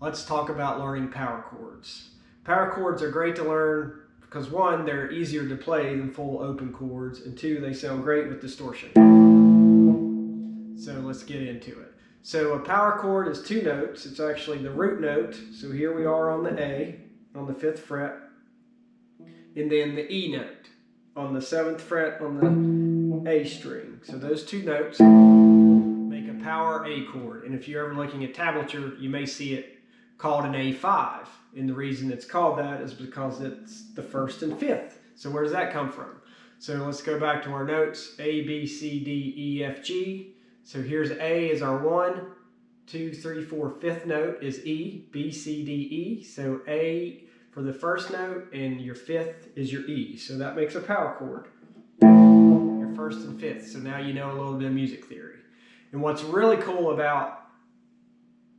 let's talk about learning power chords. Power chords are great to learn because one, they're easier to play than full open chords, and two, they sound great with distortion. So let's get into it. So a power chord is two notes. It's actually the root note. So here we are on the A, on the 5th fret, and then the E note on the 7th fret on the A string. So those two notes make a power A chord. And if you're ever looking at tablature, you may see it called an A5. And the reason it's called that is because it's the 1st and 5th. So where does that come from? So let's go back to our notes. A, B, C, D, E, F, G. So here's A is our 1, 2, 3, 4, 5th note is E, B, C, D, E. So A for the first note and your 5th is your E. So that makes a power chord. Your 1st and 5th. So now you know a little bit of music theory. And what's really cool about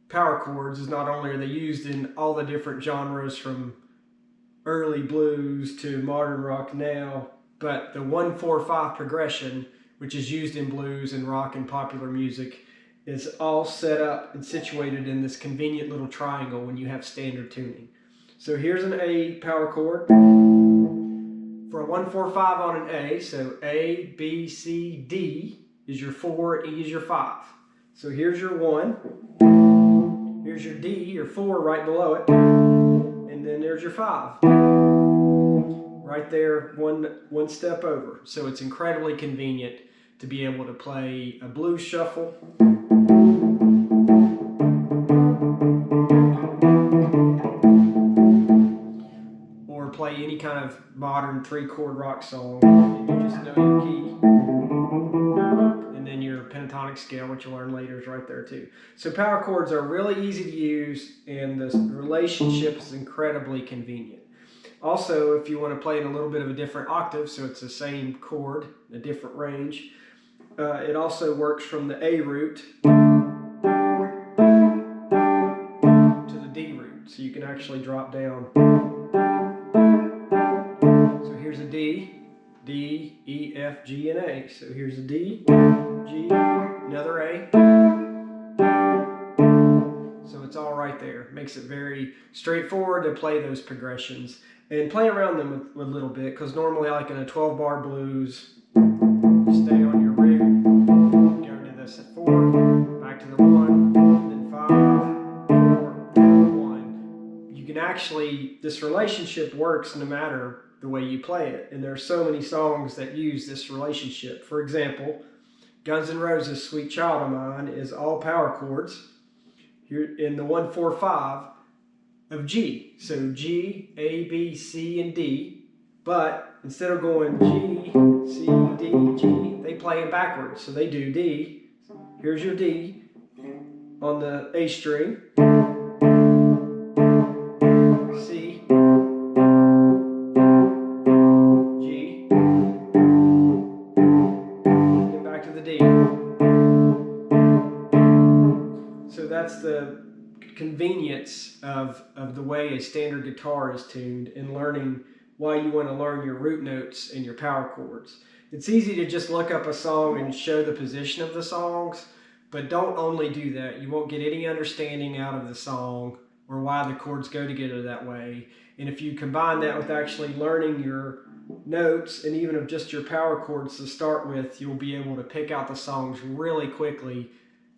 power chords is not only are they used in all the different genres from early blues to modern rock now, but the 1-4-5 progression, which is used in blues and rock and popular music, is all set up and situated in this convenient little triangle when you have standard tuning. So here's an A power chord. For a 1-4-5 on an A, so A, B, C, D is your 4, E is your 5. So here's your 1, here's your D, your 4 right below it, and then there's your 5. Right there, one step over. So it's incredibly convenient to be able to play a blues shuffle, or play any kind of modern 3-chord rock song. And you just know your key, and then your pentatonic scale, which you'll learn later, is right there too. So power chords are really easy to use, and the relationship is incredibly convenient. Also, if you want to play in a little bit of a different octave, so it's the same chord, a different range, it also works from the A root to the D root, so you can actually drop down. So here's a D, D, E, F, G, and A. So here's a D, G, another A. So it's all right there. Makes it very straightforward to play those progressions and play around them a little bit, because normally, like in a 12-bar blues, you stay on your root, go to this at 4, back to the 1, then 5, 4, 1. You can actually, this relationship works no matter the way you play it, and there are so many songs that use this relationship. For example, Guns N' Roses' Sweet Child of Mine is all power chords here in the 1-4-5 of G. So G, A, B, C, and D, but instead of going G, C, D, G, they play it backwards. So they do D, here's your D on the A string, C, G, and back to the D. So that's the convenience of the way a standard guitar is tuned, and learning why you want to learn your root notes and your power chords. It's easy to just look up a song and show the position of the songs, but don't only do that. You won't get any understanding out of the song or why the chords go together that way. And if you combine that with actually learning your notes and even of just your power chords to start with, you'll be able to pick out the songs really quickly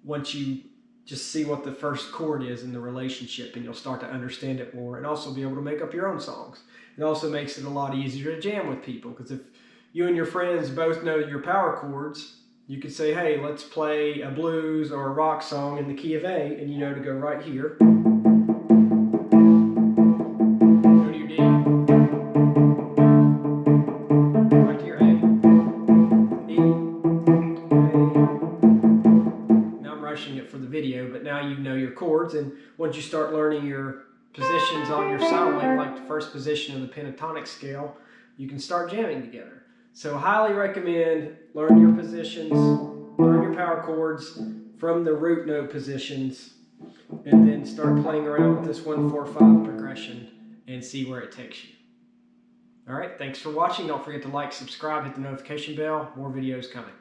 once you just see what the first chord is in the relationship, and you'll start to understand it more and also be able to make up your own songs. It also makes it a lot easier to jam with people, because if you and your friends both know your power chords, you could say, hey, let's play a blues or a rock song in the key of A, and you know to go right here. Go to your D. Right to your A. E. Now I'm rushing it for the video, but now you know your chords, and once you start learning your positions on your sound, like the first position of the pentatonic scale, you can start jamming together. So highly recommend learn your positions, learn your power chords from the root note positions, and then start playing around with this 1-4-5 progression and see where it takes you. All right, thanks for watching. Don't forget to like, subscribe, hit the notification bell. More videos coming.